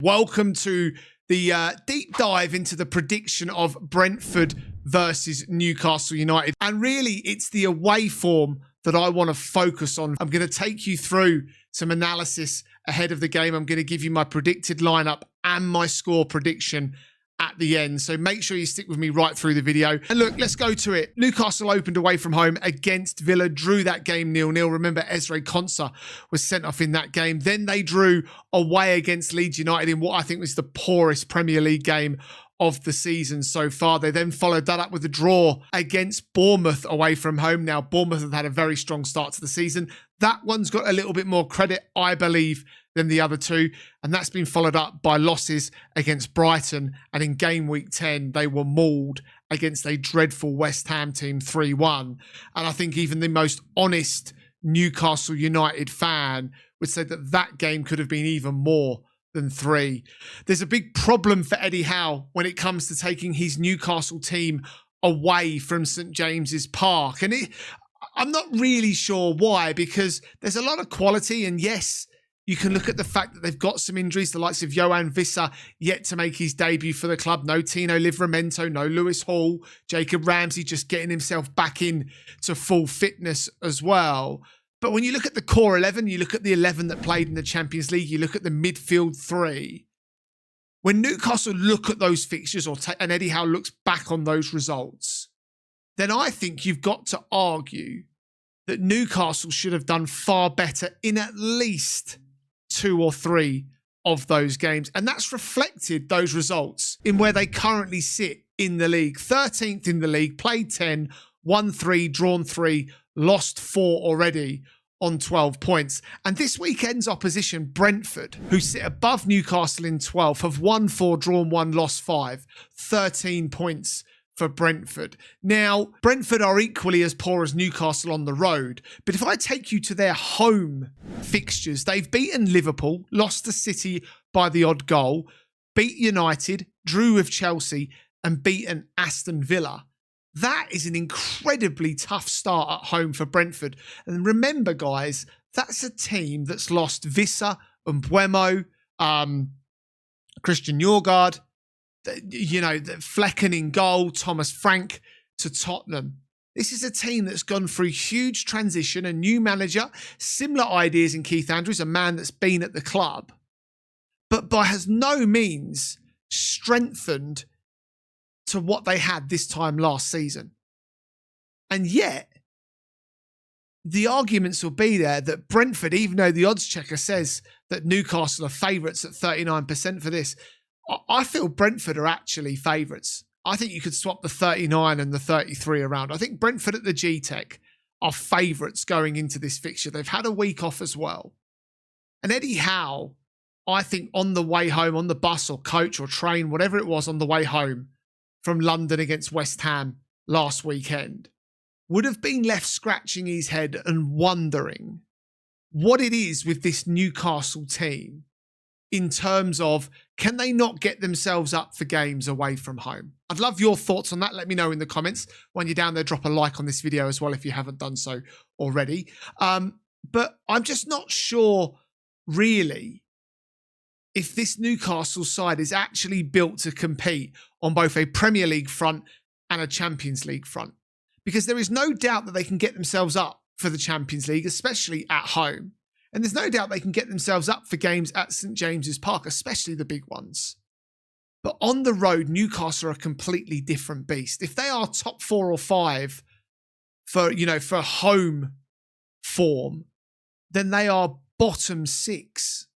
Welcome to the deep dive into the prediction of Brentford versus Newcastle United. And really, it's the away form that I want to focus on. I'm going to take you through some analysis ahead of the game. I'm going to give you my predicted lineup and my score prediction at the end. So make sure you stick with me right through the video. And look, let's go to it. Newcastle opened away from home against Villa, drew that game 0-0. Remember, Ezri Konsa was sent off in that game. Then they drew away against Leeds United in what I think was the poorest Premier League game of the season so far. They then followed that up with a draw against Bournemouth away from home. Now, Bournemouth have had a very strong start to the season. That one's got a little bit more credit, I believe, than the other two. And that's been followed up by losses against Brighton. And in game week 10, they were mauled against a dreadful West Ham team 3-1. And I think even the most honest Newcastle United fan would say that that game could have been even more than 3. There's a big problem for Eddie Howe when it comes to taking his Newcastle team away from St James's Park. And I'm not really sure why, because there's a lot of quality. And yes, you can look at the fact that they've got some injuries, the likes of Johan Wissa yet to make his debut for the club. No Tino Livramento, no Lewis Hall, Jacob Ramsey just getting himself back in to full fitness as well. But when you look at the core 11, you look at the 11 that played in the Champions League, you look at the midfield 3. When Newcastle look at those fixtures and Eddie Howe looks back on those results, then I think you've got to argue that Newcastle should have done far better in at least 2 or 3 of those games. And that's reflected, those results, in where they currently sit in the league. 13th in the league, played 10, won 3, drawn 3, lost 4 already on 12 points. And this weekend's opposition, Brentford, who sit above Newcastle in 12th, have won 4, drawn 1, lost 5. 13 points for Brentford. Now, Brentford are equally as poor as Newcastle on the road. But if I take you to their home fixtures, they've beaten Liverpool, lost to City by the odd goal, beat United, drew with Chelsea, and beaten Aston Villa. That is an incredibly tough start at home for Brentford. And remember, guys, that's a team that's lost Wissa, Mbeumo, Christian Nørgaard, Flecken in goal, Thomas Frank to Tottenham. This is a team that's gone through huge transition, a new manager, similar ideas in Keith Andrews, a man that's been at the club, but by has no means strengthened to what they had this time last season. And yet, the arguments will be there that Brentford, even though the odds checker says that Newcastle are favourites at 39% for this, I feel Brentford are actually favourites. I think you could swap the 39 and the 33 around. I think Brentford at the G-Tech are favourites going into this fixture. They've had a week off as well. And Eddie Howe, I think on the way home, on the bus or coach or train, whatever it was on the way home from London against West Ham last weekend, would have been left scratching his head and wondering what it is with this Newcastle team in terms of, can they not get themselves up for games away from home? I'd love your thoughts on that. Let me know in the comments. When you're down there, drop a like on this video as well if you haven't done so already. But I'm just not sure, really, if this Newcastle side is actually built to compete on both a Premier League front and a Champions League front. Because there is no doubt that they can get themselves up for the Champions League, especially at home. And there's no doubt they can get themselves up for games at St James's Park, especially the big ones. But on the road, Newcastle are a completely different beast. If they are top 4 or 5 for home form, then they are bottom 6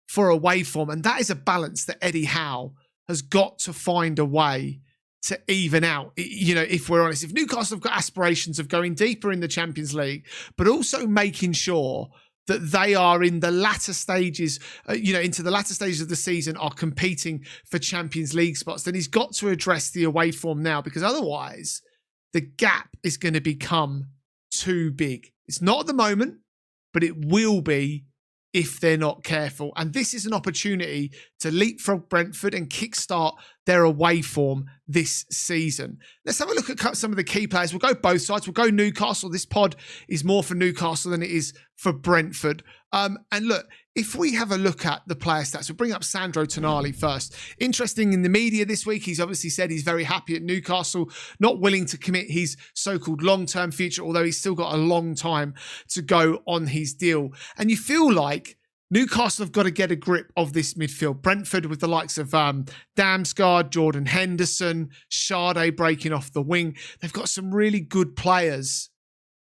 for away form. And that is a balance that Eddie Howe has got to find a way to even out. If we're honest, if Newcastle have got aspirations of going deeper in the Champions League, but also making sure that they are in the latter stages, into the latter stages of the season, are competing for Champions League spots, then he's got to address the away form now, because otherwise the gap is going to become too big. It's not at the moment, but it will be if they're not careful. And this is an opportunity to leapfrog Brentford and kickstart their away form this season. Let's have a look at some of the key players. We'll go both sides. We'll go Newcastle. This pod is more for Newcastle than it is for Brentford. And look, if we have a look at the player stats, we'll bring up Sandro Tonali first. Interesting in the media this week, he's obviously said he's very happy at Newcastle, not willing to commit his so-called long-term future, although he's still got a long time to go on his deal. And you feel like Newcastle have got to get a grip of this midfield. Brentford with the likes of Damsgaard, Jordan Henderson, Sade breaking off the wing. They've got some really good players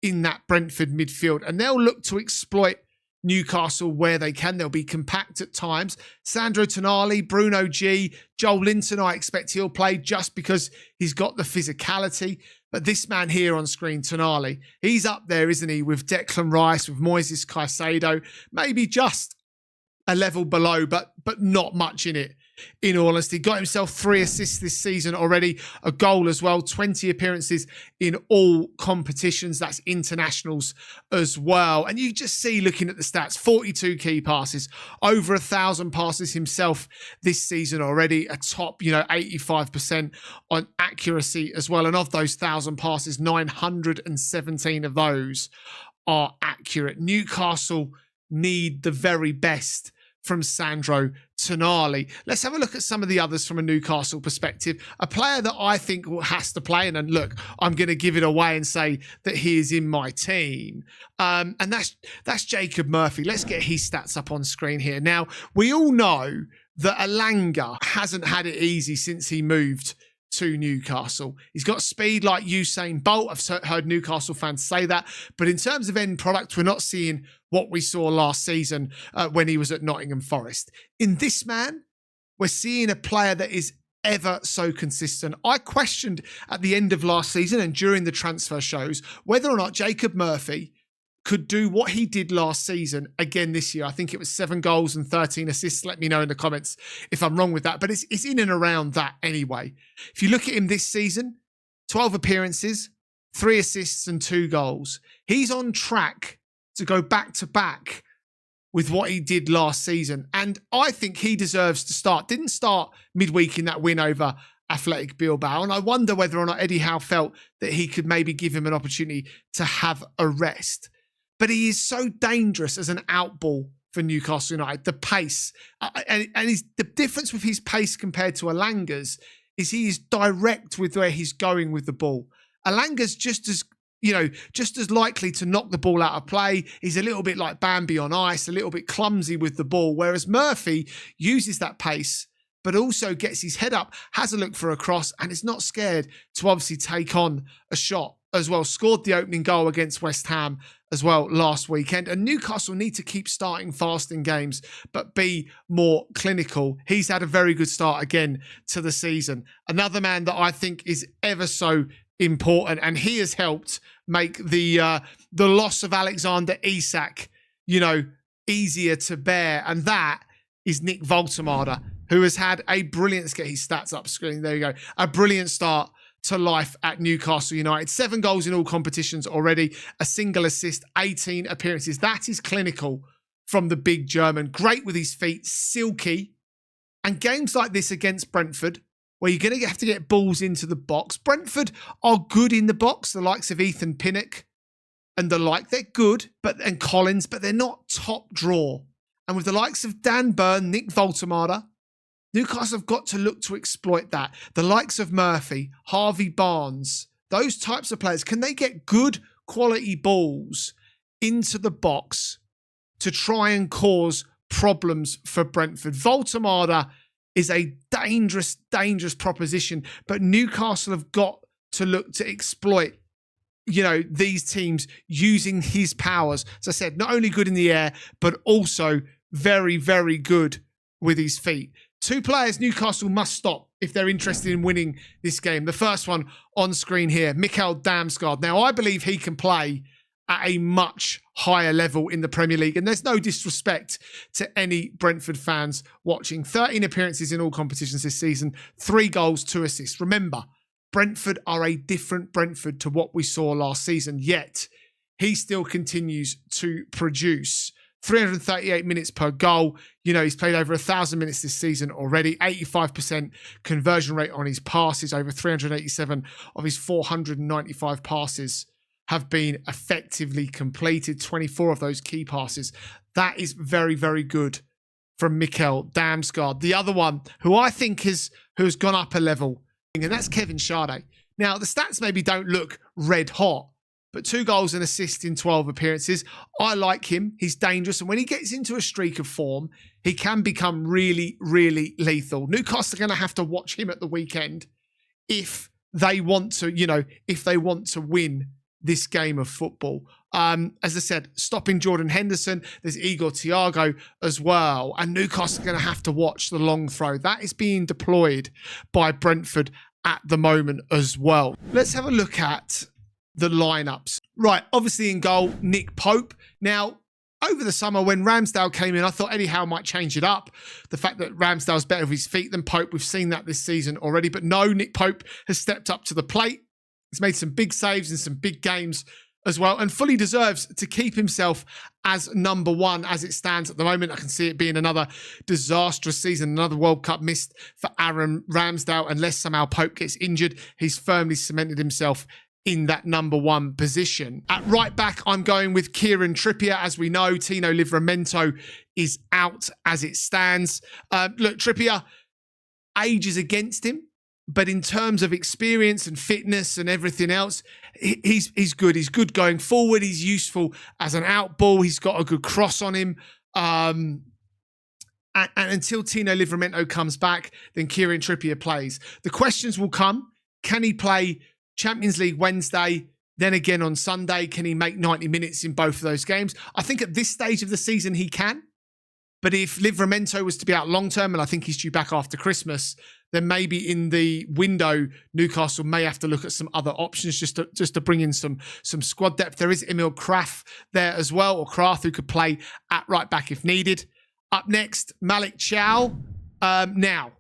in that Brentford midfield, and they'll look to exploit Newcastle where they can. They'll be compact at times. Sandro Tonali, Bruno G, Joel Linton, I expect he'll play just because he's got the physicality. But this man here on screen, Tonali, he's up there, isn't he, with Declan Rice, with Moises Caicedo, maybe just a level below, but not much in it. In all honesty, got himself 3 assists this season already, a goal as well, 20 appearances in all competitions, that's internationals as well. And you just see, looking at the stats, 42 key passes, over 1,000 passes himself this season already, a top, 85% on accuracy as well. And of those 1,000 passes, 917 of those are accurate. Newcastle need the very best from Sandro Tonali. Let's have a look at some of the others from a Newcastle perspective. A player that I think has to play, and look, I'm going to give it away and say that he is in my team, and that's Jacob Murphy. Let's get his stats up on screen here. Now, we all know that Elanga hasn't had it easy since he moved to Newcastle. He's got speed like Usain Bolt. I've heard Newcastle fans say that. But in terms of end product, we're not seeing what we saw last season when he was at Nottingham Forest. In this man, we're seeing a player that is ever so consistent. I questioned at the end of last season and during the transfer shows whether or not Jacob Murphy could do what he did last season again this year. I think it was 7 goals and 13 assists. Let me know in the comments if I'm wrong with that, but it's in and around that anyway. If you look at him this season, 12 appearances, 3 assists and 2 goals. He's on track to go back to back with what he did last season. And I think he deserves to start. Didn't start midweek in that win over Athletic Bilbao. And I wonder whether or not Eddie Howe felt that he could maybe give him an opportunity to have a rest. But he is so dangerous as an outball for Newcastle United. The pace, and the difference with his pace compared to Elanga's is he is direct with where he's going with the ball. Elanga's just as likely to knock the ball out of play. He's a little bit like Bambi on ice, a little bit clumsy with the ball, whereas Murphy uses that pace, but also gets his head up, has a look for a cross, and is not scared to obviously take on a shot as well. Scored the opening goal against West Ham as well last weekend. And Newcastle need to keep starting fast in games, but be more clinical. He's had a very good start again to the season. Another man that I think is ever so important, and he has helped make the loss of Alexander Isak, easier to bear. And that is Nick Woltamade, who has had a brilliant, let's get his stats up screen. There you go. A brilliant start to life at Newcastle United. 7 goals in all competitions already, a single assist, 18 appearances. That is clinical from the big German. Great with his feet, silky. And games like this against Brentford, where you're going to have to get balls into the box. Brentford are good in the box, the likes of Ethan Pinnock and the like. They're good, and Collins, but they're not top draw. And with the likes of Dan Burn, Nick Woltamade, Newcastle have got to look to exploit that. The likes of Murphy, Harvey Barnes, those types of players, can they get good quality balls into the box to try and cause problems for Brentford? Woltamade is a dangerous, dangerous proposition, but Newcastle have got to look to exploit, these teams using his powers. As I said, not only good in the air, but also very, very good with his feet. 2 players Newcastle must stop if they're interested in winning this game. The first one on screen here, Mikael Damsgaard. Now, I believe he can play at a much higher level in the Premier League, and there's no disrespect to any Brentford fans watching. 13 appearances in all competitions this season, 3 goals, 2 assists. Remember, Brentford are a different Brentford to what we saw last season, yet he still continues to produce. 338 minutes per goal. He's played over 1,000 minutes this season already. 85% conversion rate on his passes, over 387 of his 495 passes have been effectively completed. 24 of those key passes. That is very, very good from Mikkel Damsgaard. The other one who I think has gone up a level, and that's Kevin Schade. Now, the stats maybe don't look red hot, but 2 goals and assists in 12 appearances. I like him. He's dangerous. And when he gets into a streak of form, he can become really, really lethal. Newcastle are going to have to watch him at the weekend if they want to, if they want to win this game of football. As I said, stopping Jordan Henderson. There's Igor Thiago as well. And Newcastle are going to have to watch the long throw. That is being deployed by Brentford at the moment as well. Let's have a look at the lineups. Right, obviously in goal, Nick Pope. Now, over the summer when Ramsdale came in, I thought Eddie Howe might change it up. The fact that Ramsdale's better with his feet than Pope, we've seen that this season already. But no, Nick Pope has stepped up to the plate. He's made some big saves in some big games as well, and fully deserves to keep himself as number 1 as it stands at the moment. I can see it being another disastrous season, another World Cup missed for Aaron Ramsdale. Unless somehow Pope gets injured, he's firmly cemented himself in that number 1 position. At right back, I'm going with Kieran Trippier. As we know, Tino Livramento is out as it stands. Look, Trippier, age is against him, but in terms of experience and fitness and everything else, he's good. He's good going forward. He's useful as an out ball. He's got a good cross on him. And until Tino Livramento comes back, then Kieran Trippier plays. The questions will come. Can he play Champions League Wednesday, then again on Sunday? Can he make 90 minutes in both of those games? I think at this stage of the season he can. But if Livramento was to be out long term, and I think he's due back after Christmas, then maybe in the window, Newcastle may have to look at some other options just to bring in some squad depth. There is Emil Kraft there as well, or Kraft, who could play at right back if needed. Up next, Malik Chow. Now,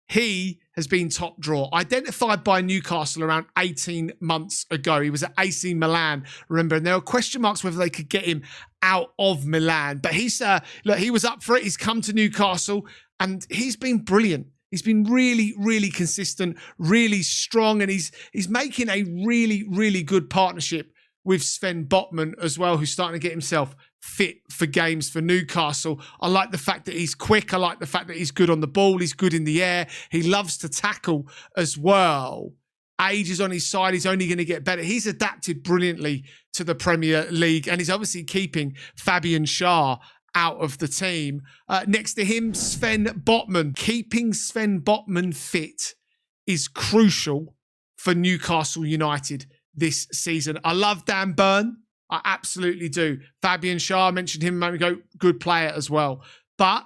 he has been top draw, identified by Newcastle around 18 months ago. He was at AC Milan, remember, and there were question marks whether they could get him out of Milan. But he's look, he was up for it. He's come to Newcastle, and he's been brilliant. He's been really, really consistent, really strong, and he's making a really, really good partnership with Sven Botman as well, who's starting to get himself fit for games for Newcastle. I like the fact that he's quick. I like the fact that he's good on the ball. He's good in the air. He loves to tackle as well. Age is on his side. He's only going to get better. He's adapted brilliantly to the Premier League, and he's obviously keeping Fabian Schär out of the team. Next to him, Sven Botman. Keeping Sven Botman fit is crucial for Newcastle United this season. I love Dan Burn. I absolutely do. Fabian Schär, I mentioned him a moment ago, good player as well. But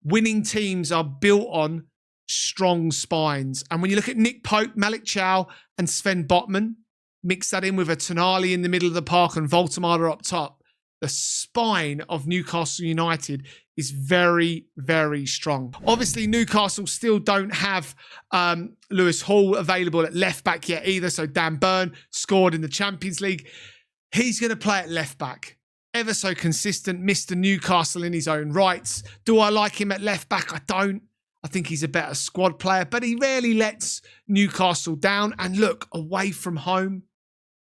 winning teams are built on strong spines. And when you look at Nick Pope, Malik Chow and Sven Botman, mix that in with a Tonali in the middle of the park and Woltamade up top, the spine of Newcastle United is very, very strong. Obviously, Newcastle still don't have Lewis Hall available at left back yet either. So Dan Burn scored in the Champions League. He's going to play at left back. Ever so consistent, Mr. Newcastle in his own rights. Do I like him at left back? I don't. I think he's a better squad player, but he rarely lets Newcastle down. And look, away from home,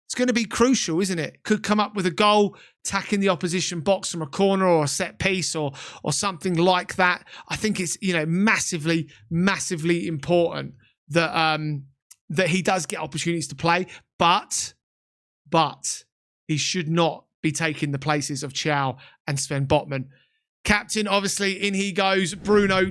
it's going to be crucial, isn't it? Could come up with a goal, attacking the opposition box from a corner or a set piece or something like that. I think it's, massively, massively important that that he does get opportunities to play, but he should not be taking the places of Chow and Sven Botman. Captain, obviously, in he goes, Bruno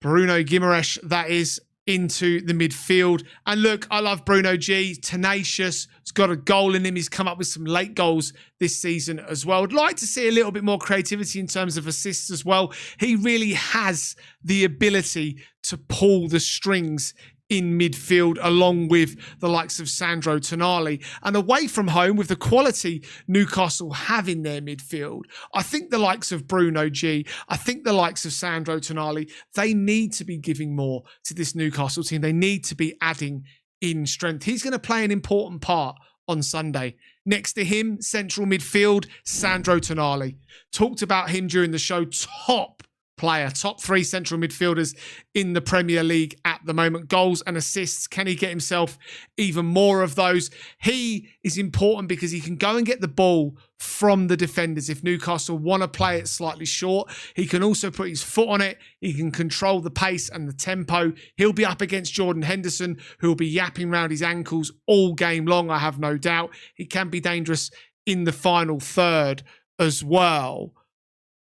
Guimaraes, that is, into the midfield. And look, I love Bruno G. Tenacious. He's got a goal in him. He's come up with some late goals this season as well. I'd like to see a little bit more creativity in terms of assists as well. He really has the ability to pull the strings in midfield, along with the likes of Sandro Tonali. And away from home, with the quality Newcastle have in their midfield, I think the likes of Bruno G, I think the likes of Sandro Tonali, they need to be giving more to this Newcastle team. They need to be adding in strength. He's going to play an important part on Sunday. Next to him, central midfield, Sandro Tonali. Talked about him during the show. Top player. Top 3 central midfielders in the Premier League at the moment. Goals and assists. Can he get himself even more of those? He is important because he can go and get the ball from the defenders. If Newcastle want to play it slightly short, he can also put his foot on it. He can control the pace and the tempo. He'll be up against Jordan Henderson, who will be yapping around his ankles all game long, I have no doubt. He can be dangerous in the final third as well.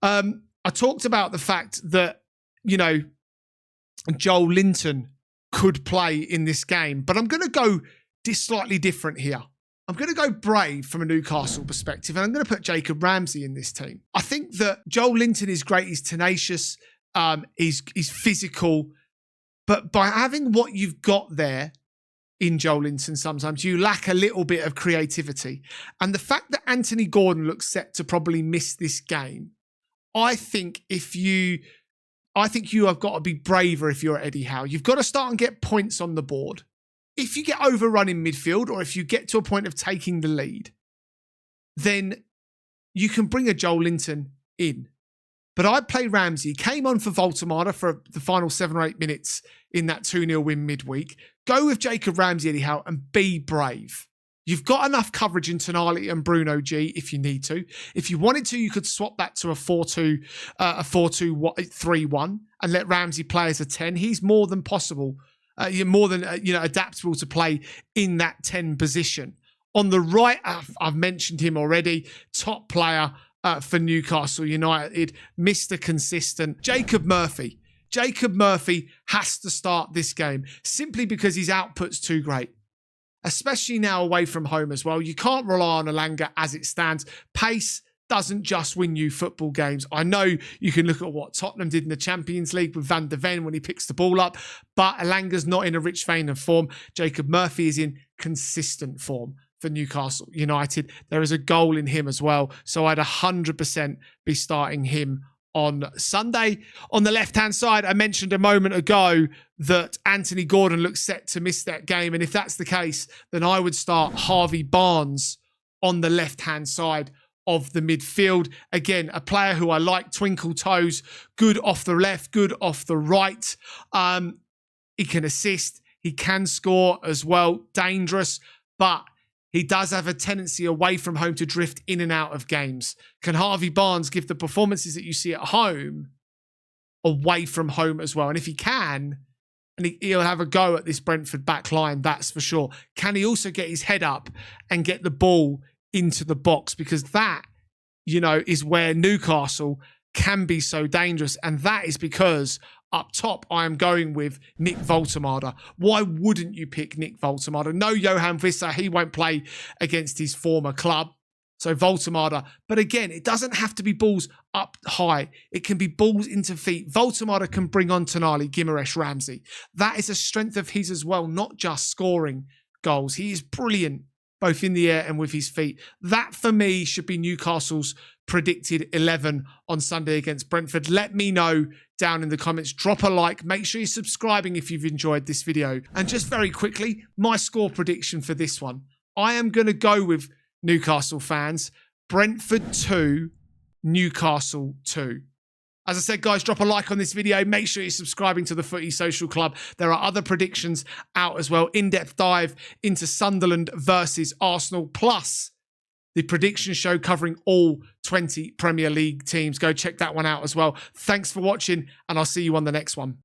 I talked about the fact that, you know, Joel Linton could play in this game, but I'm going to go slightly different here. I'm going to go brave from a Newcastle perspective, and I'm going to put Jacob Ramsey in this team. I think that Joel Linton is great. He's tenacious. He's physical. But by having what you've got there in Joel Linton, sometimes you lack a little bit of creativity. And the fact that Anthony Gordon looks set to probably miss this game, I think you have got to be braver if you're Eddie Howe. You've got to start and get points on the board. If you get overrun in midfield, or if you get to a point of taking the lead, then you can bring a Joel Linton in. But I'd play Ramsey. Came on for Woltamade for the final 7 or 8 minutes in that 2-0 win midweek. Go with Jacob Ramsey, Eddie Howe, and be brave. You've got enough coverage in Tonali and Bruno G if you need to. If you wanted to, you could swap that to a 4-2-3-1 and let Ramsey play as a 10. He's more than possible. You're more than adaptable to play in that 10 position. On the right, I've mentioned him already. Top player for Newcastle United, Mr. Consistent, Jacob Murphy. Jacob Murphy has to start this game simply because his output's too great. Especially now away from home as well. You can't rely on Elanga as it stands. Pace doesn't just win you football games. I know you can look at what Tottenham did in the Champions League with Van de Ven when he picks the ball up, but Elanga's not in a rich vein of form. Jacob Murphy is in consistent form for Newcastle United. There is a goal in him as well, so I'd 100% be starting him on Sunday. On the left-hand side, I mentioned a moment ago that Anthony Gordon looks set to miss that game. And if that's the case, then I would start Harvey Barnes on the left-hand side of the midfield. Again, a player who I like, twinkle toes, good off the left, good off the right. He can assist, he can score as well, dangerous, but he does have a tendency away from home to drift in and out of games. Can Harvey Barnes give the performances that you see at home away from home as well? And if he can, and he'll have a go at this Brentford back line, that's for sure. Can he also get his head up and get the ball into the box? Because that, is where Newcastle can be so dangerous. And that is because up top, I am going with Nick Woltamade. Why wouldn't you pick Nick Woltamade? No Johan Visser, he won't play against his former club. So Woltamade. But again, it doesn't have to be balls up high. It can be balls into feet. Woltamade can bring on Tonali, Guimaraes, Ramsey. That is a strength of his as well, not just scoring goals. He is brilliant both in the air and with his feet. That, for me, should be Newcastle's predicted 11 on Sunday against Brentford. Let me know down in the comments. Drop a like. Make sure you're subscribing if you've enjoyed this video. And just very quickly, my score prediction for this one. I am going to go with Newcastle fans. Brentford 2, Newcastle 2. As I said, guys, drop a like on this video. Make sure you're subscribing to the Footy Social Club. There are other predictions out as well. In-depth dive into Sunderland versus Arsenal, plus the prediction show covering all 20 Premier League teams. Go check that one out as well. Thanks for watching, and I'll see you on the next one.